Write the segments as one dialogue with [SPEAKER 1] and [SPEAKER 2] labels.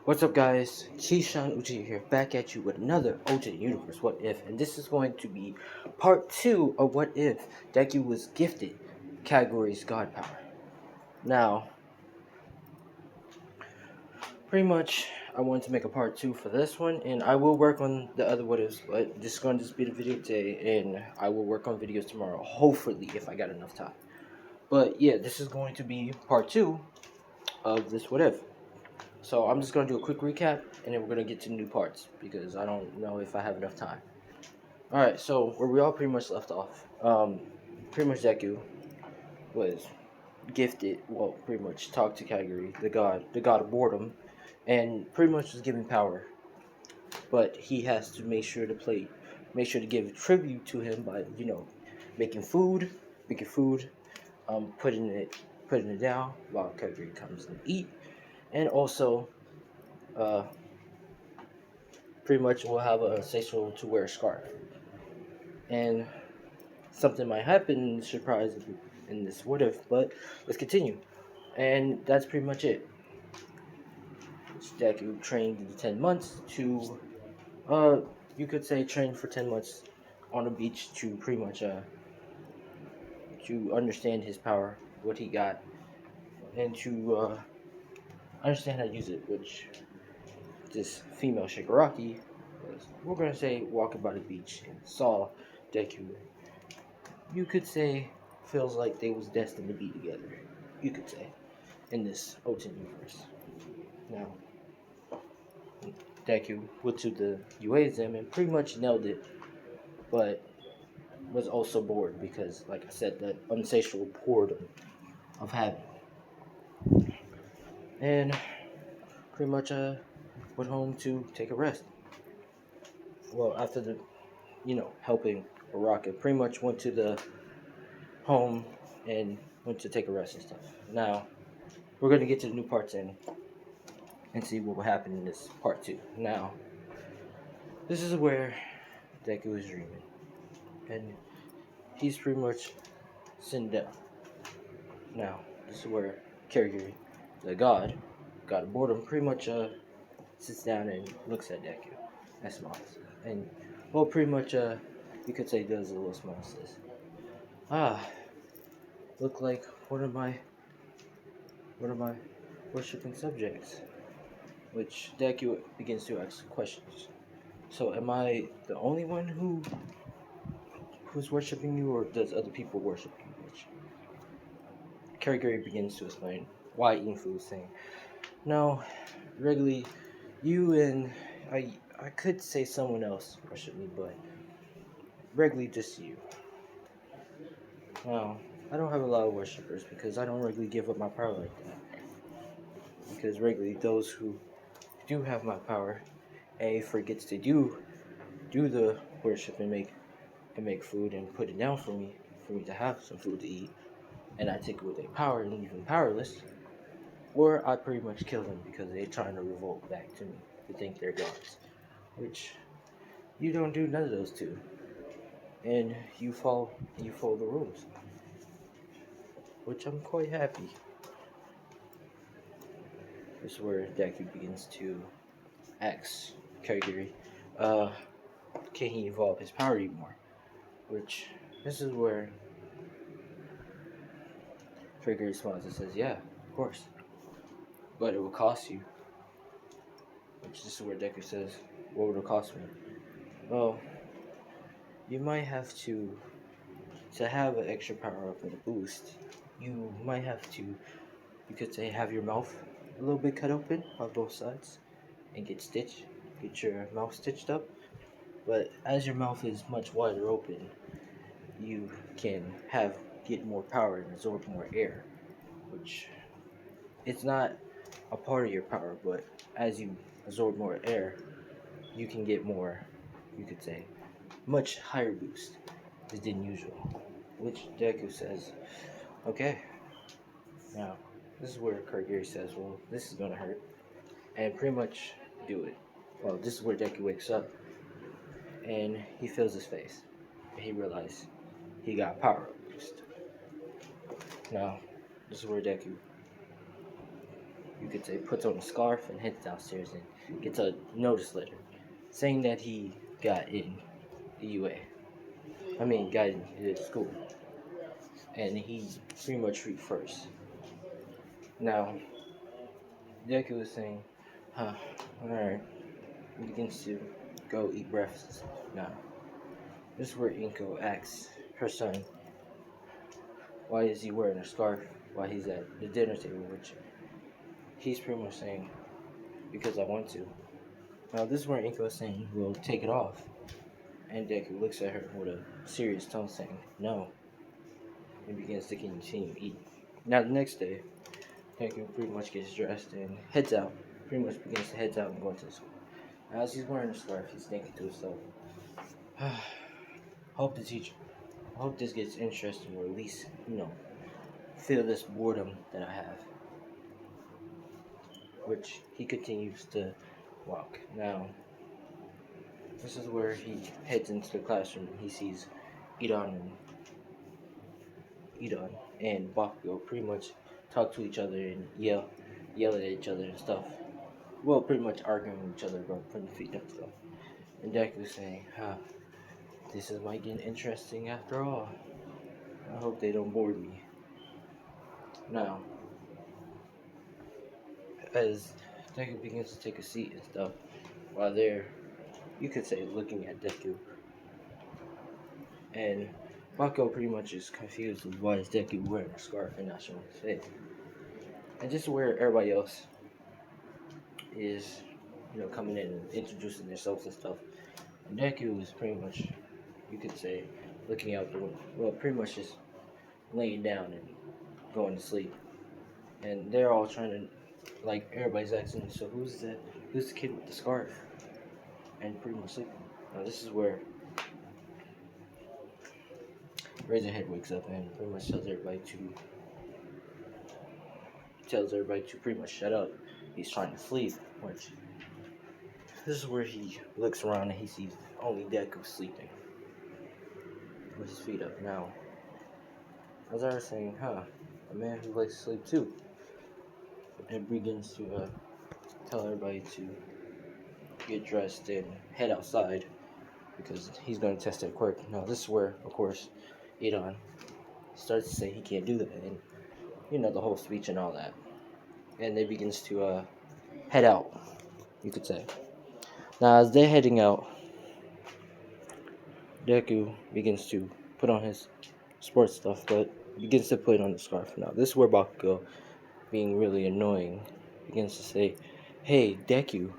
[SPEAKER 1] What's up, guys? Keyshawn Uchi here, back at you with another alternate universe What If, and this is going to be part 2 of What If Deku was gifted category's God Power. Now, pretty much, I wanted to make a part 2 for this one, and I will work on the other What Ifs, but this is going to just be the video today, and I will work on videos tomorrow, hopefully, if I got enough time. But yeah, this is going to be part 2 of this What If. So I'm just going to do a quick recap, and then we're going to get to new parts, because I don't know if I have enough time. Alright, so where we all pretty much left off, pretty much Deku was gifted, well, pretty much talked to Kaguri, the god of boredom, and pretty much was given power. But he has to make sure to give tribute to him by, making food, making food, putting it down while Kaguri comes and eat, and also, uh, pretty much will have a sexual to wear a scarf. And something might happen, surprise in this what if, but let's continue. And that's pretty much it. Deku trained in 10 months to, uh, you could say trained for 10 months on the beach to pretty much, to understand his power, what he got, and to, understand how to use it, which this female Shigaraki was, we're gonna say, walking by the beach and saw Deku. You could say feels like they was destined to be together. You could say in this alternate universe. Now, Deku went to the UA exam and pretty much nailed it, but was also bored because, like I said, that unsatiable boredom of having. And pretty much went home to take a rest. Well, after the, helping Rocket, pretty much went to the home and went to take a rest and stuff. Now, we're going to get to the new parts and see what will happen in this part 2. Now, this is where Deku is dreaming. And he's pretty much sitting down. Now, this is where Kirigiri, the god of boredom, pretty much sits down and looks at Deku and smiles. And, well, pretty much, you could say does a little smile, says, "Ah, look like one of my worshipping subjects." Which Deku begins to ask questions. So, am I the only one who's worshipping you, or does other people worship you? Which Karigiri begins to explain why eating food, saying, "No, regularly, you and I could say someone else worship me, but regularly just you. Now, I don't have a lot of worshippers because I don't regularly give up my power like that. Because regularly, those who do have my power, forgets to do the worship and make food and put it down for me to have some food to eat, and I take away their power and leave them powerless, or I pretty much kill them because they're trying to revolt back to me to think they're gods, which you don't do none of those two, and you follow the rules, which I'm quite happy." This is where Deku begins to ask Kagiri, uh, can he evolve his power anymore? Which this is where Kagiri smiles and says, "Yeah, of course, but it will cost you." Which this is where Deku says, "What would it cost me?" "Well, you might have to have an extra power up and a boost. You might have to, you could say, have your mouth a little bit cut open on both sides and get your mouth stitched up. But as your mouth is much wider open, you can get more power and absorb more air, which it's not a part of your power, but as you absorb more air, you can get more, you could say, much higher boost than usual." Which Deku says, "Okay." Now, this is where Karagiri says, "Well, this is gonna hurt," and pretty much do it. Well, this is where Deku wakes up and he feels his face. And he realizes he got power up boost. Now, this is where Deku, you could say, puts on a scarf and heads downstairs and gets a notice letter saying that he got in the UA. I mean, got into school. And he pretty much read first. Now, Deku was saying, alright, he begins to go eat breakfast. Now, this is where Inko asks her son, why is he wearing a scarf while he's at the dinner table, which he's pretty much saying, because I want to. Now, this is where Inko is saying, well, take it off. And Deku looks at her with a serious tone saying, no, and begins to continue eating. Now, the next day, Deku pretty much gets dressed and heads out. Pretty much begins to head out and go into school. As he's wearing a scarf, he's thinking to himself, hope this gets interesting, or at least, feel this boredom that I have. Which he continues to walk. Now, this is where he heads into the classroom and he sees Idan and Bakugo pretty much talk to each other and yell at each other and stuff. Well, pretty much arguing with each other about putting feet up and stuff. And Deku saying, this might get interesting after all. I hope they don't bore me. Now, as Deku begins to take a seat and stuff, while they're, you could say, looking at Deku, and Bakugo pretty much is confused with why is Deku wearing a scarf and not showing his face. And just where everybody else is, coming in and introducing themselves and stuff. And Deku is pretty much, you could say, looking out the window. Well, pretty much just laying down and going to sleep. And they're all trying to, everybody's asking, so who's the kid with the scarf? And pretty much sleeping. Now this is where Razorhead wakes up and pretty much tells everybody to pretty much shut up. He's trying to sleep, which this is where he looks around and he sees only Deku sleeping with his feet up. Now, as I was saying, a man who likes to sleep too, and begins to tell everybody to get dressed and head outside because he's going to test their quirk. Now, this is where, of course, Idan starts to say he can't do that, and the whole speech and all that. And they begins to head out, you could say. Now, as they're heading out, Deku begins to put on his sports stuff, but begins to put on the scarf. Now, this is where Bakugo, being really annoying, begins to say, hey, Deku,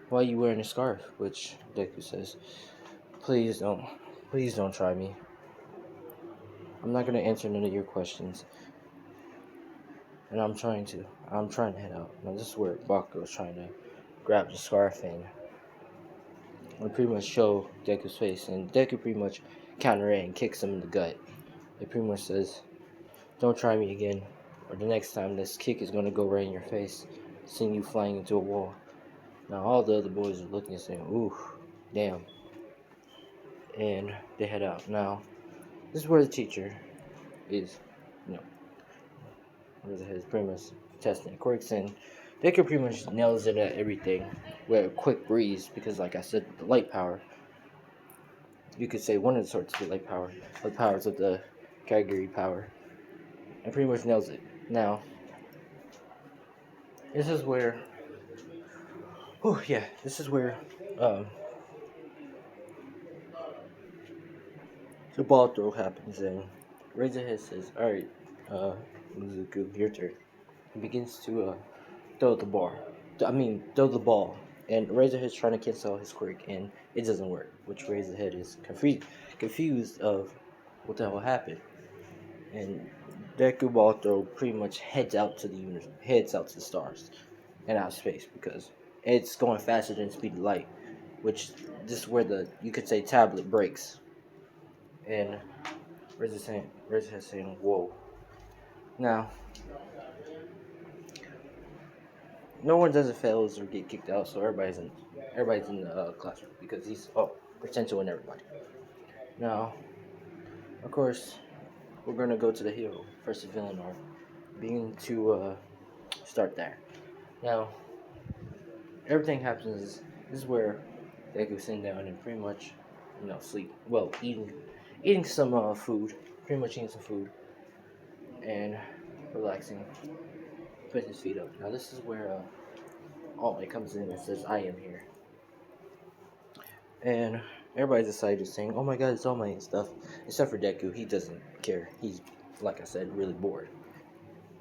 [SPEAKER 1] why are you wearing a scarf? Which Deku says, please don't try me. I'm not going to answer none of your questions. And I'm trying to head out. Now, this is where Bakugo is trying to grab the scarf and pretty much show Deku's face. And Deku pretty much counter and kicks him in the gut. It pretty much says, don't try me again, or the next time this kick is going to go right in your face, seeing you flying into a wall. Now, all the other boys are looking and saying, ooh, damn. And they head out. Now, this is where the teacher is, his pretty much testing quirks, and Deku pretty much nails it at everything with a quick breeze, because like I said, the light power, you could say one of the sorts of the light power, the powers of the Katakuri power, and pretty much nails it. Now, this is where, the ball throw happens, and Razorhead says, alright, Mizuku, your turn. He begins to throw the ball. And Razorhead's trying to cancel his quirk, and it doesn't work, which Razorhead is confused of what the hell happened. And Deku ball throw pretty much heads out to the stars and out of space, because it's going faster than the speed of light, which this is where you could say tablet breaks. And Razorhead saying, whoa. Now, no one doesn't fail or get kicked out, so everybody's in the classroom, because he's pretend to win everybody. Now, of course, we're gonna go to the hero versus villain arc, being to start there. Now, everything happens. This is where Deku's sitting down and pretty much, sleep. Well, eating some food. Pretty much eating some food and relaxing. Put his feet up. Now this is where All Might comes in and says, "I am here," and everybody's excited, saying, "Oh my God, it's All Might" and stuff. Except for Deku, he doesn't care. He's, like I said, really bored.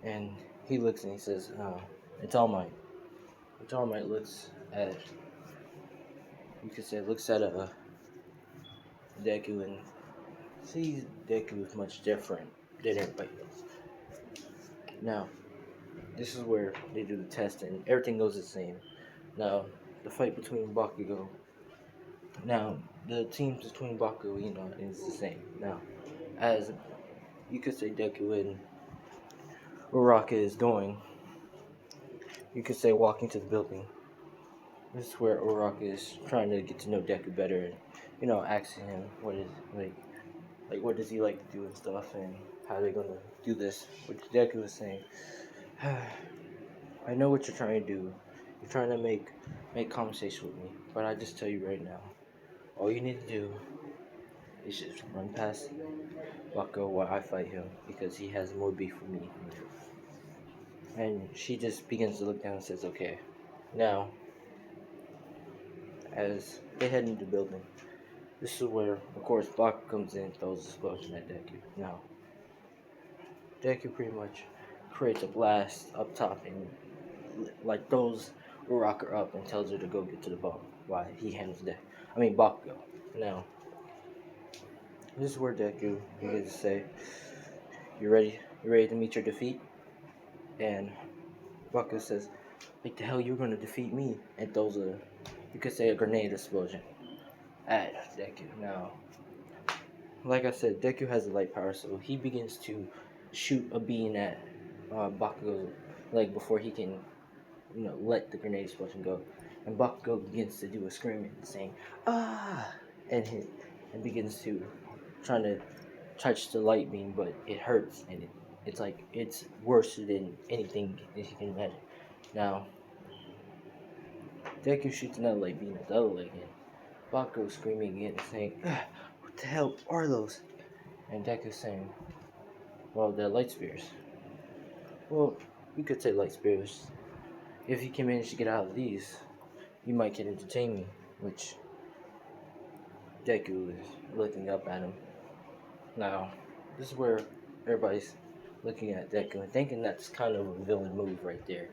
[SPEAKER 1] And he looks and he says, "It's All Might." It's All Might looks at, you could say, looks at Deku and sees Deku is much different than everybody else. Now, this is where they do the test and everything goes the same. Now, the fight between Bakugo. Now, the teams between Bakugo, is the same. Now, as you could say Deku and Uraraka is going, you could say walking to the building. This is where Uraraka is trying to get to know Deku better and, asking him what is, what does he like to do and stuff and how they're going to do this. Which Deku is saying, I know what you're trying to do. You're trying to make conversation with me, but I just tell you right now, all you need to do is just run past Bakugo while I fight him because he has more beef with me. And she just begins to look down and says, okay. Now, as they head into the building, this is where, of course, Bakugo comes in and throws a explosion at Deku. Now, Deku pretty much creates a blast up top and throws Uraraka up and tells her to go get to the bomb while he handles Bakugo. Now, this is where Deku begins to say, You ready to meet your defeat?" And Bakugo says, "Like the hell you're gonna defeat me?" And throws you could say a grenade explosion at Deku. Now, like I said, Deku has a light power, so he begins to shoot a beam at Bakugo's leg before he can, let the grenade explosion go. And Bakugo begins to do a screaming, saying, "Ah!" and begins to trying to touch the light beam, but it hurts, and it's worse than anything that you can imagine. Now, Deku shoots another light beam at the other leg, and Bakugo screaming again, saying, "What the hell are those?" And Deku's saying, "Well, they're light spears." Well, you could say light spears. If you can manage to get out of these, you might get entertain me, which Deku is looking up at him. Now, this is where everybody's looking at Deku and thinking that's kind of a villain move right there.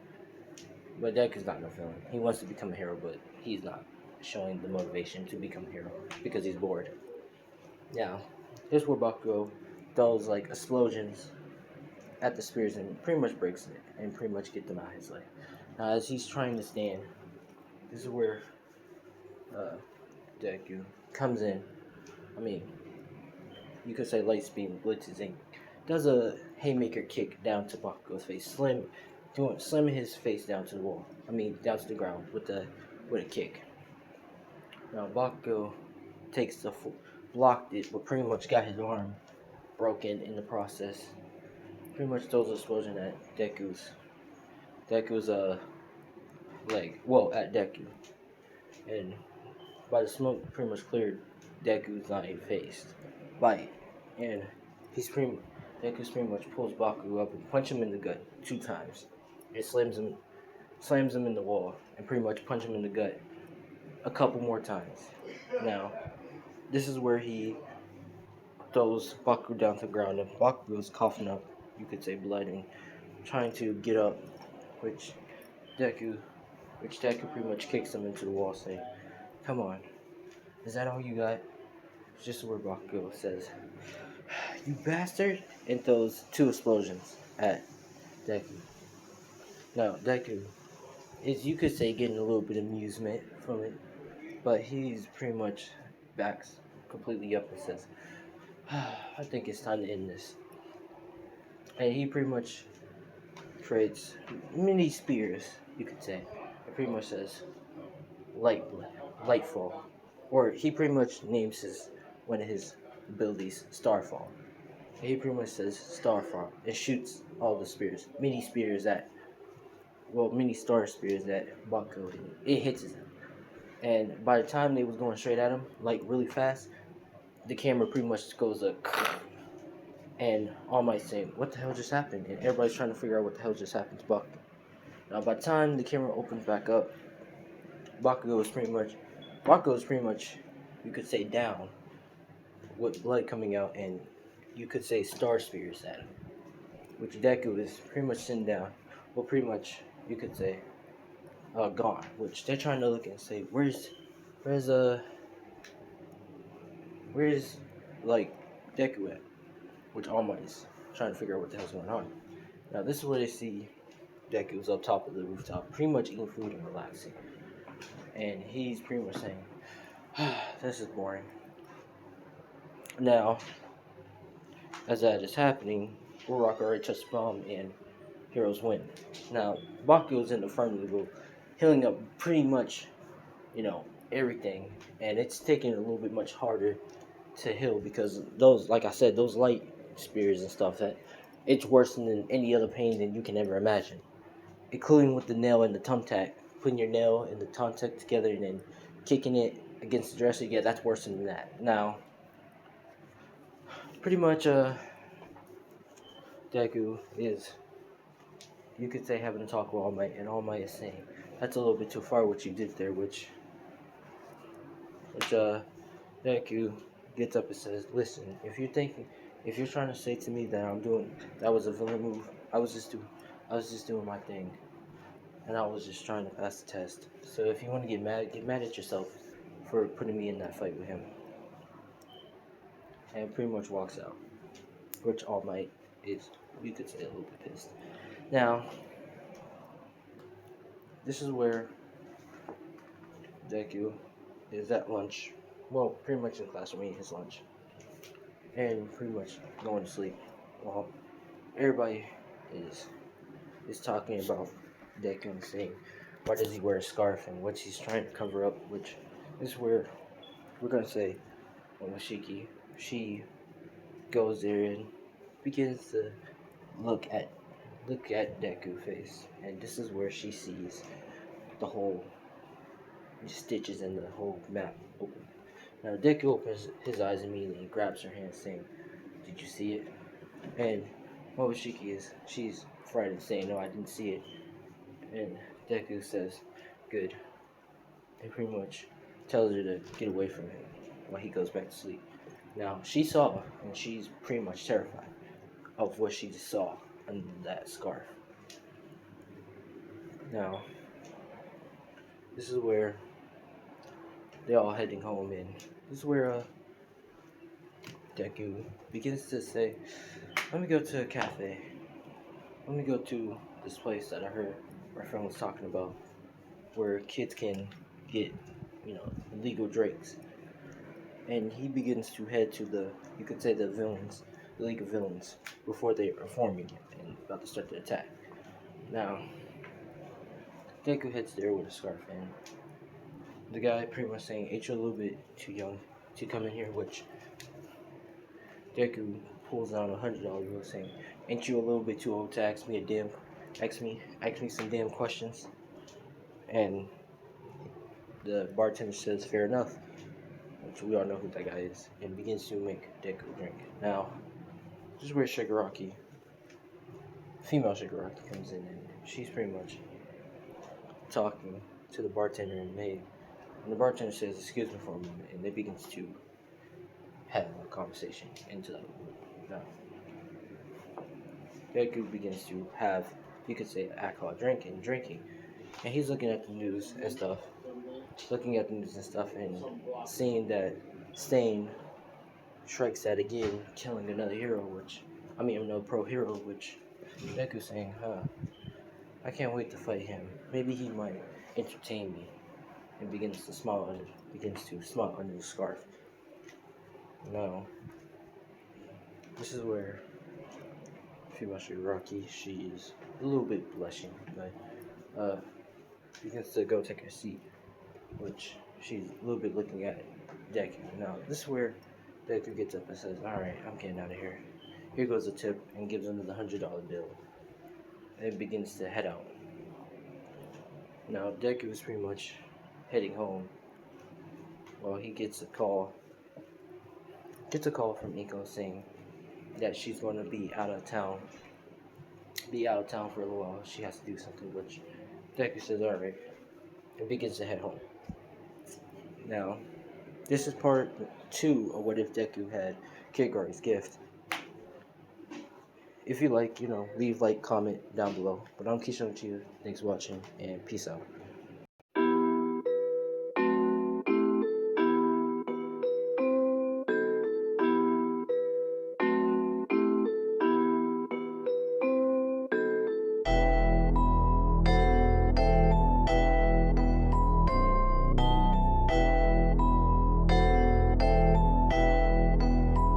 [SPEAKER 1] But Deku's not no villain. He wants to become a hero, but he's not showing the motivation to become a hero because he's bored. Now, here's where Bakugo throws explosions at the spears and pretty much breaks it and pretty much get them out of his life. Now, as he's trying to stand, this is where Deku comes in. You could say light speed blitzes and does a haymaker kick down to Bakugo's face, slamming his face down to the wall. Down to the ground with a kick. Now Bakugo takes blocked it, but pretty much got his arm broken in the process. Pretty much throws an explosion at Deku's leg. Well, at Deku, and by the smoke, pretty much cleared Deku's face by it, and Deku's pretty much pulls Bakugo up and punches him in the gut 2 times. It slams him in the wall, and pretty much punches him in the gut a couple more times. Now, this is where he throws Bakugo down to the ground, and Bakugo's coughing up, you could say blood, and trying to get up, which Deku pretty much kicks him into the wall, saying, "Come on, is that all you got?" It's just where Bakugo says, "You bastard," and throws 2 explosions at Deku. Now, Deku is, you could say, getting a little bit of amusement from it, but he's pretty much backs completely up and says, "I think it's time to end this." And he pretty much creates mini spears, you could say. It pretty much says Lightfall. Or he pretty much names one of his abilities Starfall. And he pretty much says Starfall and shoots all the spears, mini spears at well, mini star spears that Bakugo hit. It hits him. And by the time they was going straight at him, like really fast, the camera pretty much goes up, and All Might saying, "What the hell just happened?" And everybody's trying to figure out what the hell just happened to Bakugo. Now, by the time the camera opens back up, Bakugo is pretty much, you could say, down with blood coming out, and you could say star spears at him, which Deku is pretty much sitting down. Well, pretty much you could say gone. Which they're trying to look and say, where's uh, where's like Deku at? Which All Might is trying to figure out what the hell's going on. Now this is where they see Deku's up top of the rooftop, pretty much eating food and relaxing, and he's pretty much saying, "This is boring." Now, as that is happening, Uraraka already touched the bomb and heroes win. Now, Bakugo's in the front of the group, healing up pretty much, everything, and it's taking a little bit much harder to heal because those, like I said, those light spears and stuff, that it's worse than any other pain than you can ever imagine, including with the nail and the thumbtack. Putting your nail and the thumbtack together and then kicking it against the dresser, yeah, that's worse than that. Now, pretty much, Deku is, you could say, having a talk with All Might, and All Might is saying, "That's a little bit too far what you did there," which Deku gets up and says, "Listen, if you're trying to say to me that that was a villain move, I was just doing my thing, and I was just trying to pass the test. So if you want to get mad at yourself for putting me in that fight with him." And pretty much walks out, which All Might is, you could say, a little bit pissed. Now, this is where Deku is at lunch. Well, pretty much in class, eating his lunch, and pretty much going to sleep. Well, everybody is is talking about Deku and saying, why does he wear a scarf and what he's trying to cover up, which is where we're gonna say, Momoshiki, she goes there and begins to look at Deku face, and this is where she sees the whole stitches in the whole map open. Now Deku opens his eyes immediately and grabs her hand, saying, "Did you see it?" And Momoshiki she's frightened, saying, "No, I didn't see it." And Deku says, "Good," and pretty much tells her to get away from him while he goes back to sleep. Now she saw, and she's pretty much terrified of what she just saw under that scarf. Now, this is where they're all heading home, and this is where Deku begins to say, "Let me go to a cafe. Let me go to this place that I heard my friend was talking about, where kids can get, illegal drinks." And he begins to head to you could say, the League of Villains, before they are forming it and about to start the attack. Now, Deku heads there with a scarf, and the guy pretty much saying, "Ain't you a little bit too young to come in here?" Which Deku pulls out $100 bill, saying, "Ain't you a little bit too old to ask ask me some damn questions?" And the bartender says, "Fair enough," which we all know who that guy is, and begins to make Deku drink. Now, this is where female Shigaraki comes in, and she's pretty much talking to the bartender and maid. And the bartender says, "Excuse me for a moment," and they begins to have a conversation into that. Now, Deku begins to have, you could say, alcohol drinking, and he's looking at the news and stuff, and seeing that Stain strikes at again, killing another hero, another pro hero, which Deku's saying, I can't wait to fight him. Maybe he might entertain me," and begins to smile under the scarf. Now, this is where Fumashi Rocky, she's a little bit blushing, but begins to go take her seat, which she's a little bit looking at Deku. Now, this is where Deku gets up and says, "Alright, I'm getting out of here. Here goes a tip," and gives him the $100 bill, and begins to head out. Now Deku is pretty much heading home. Well, he gets a call. Gets a call from Iko saying that she's going to be out of town. Be out of town for a little while. She has to do something, which Deku says, alright, and begins to head home. Now, this is part 2 of What If Deku Had Kidgari's Gift. If you like, leave like, comment down below. But I'm Keisha with you. Thanks for watching, and peace out.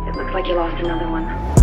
[SPEAKER 2] It looks like you lost another one.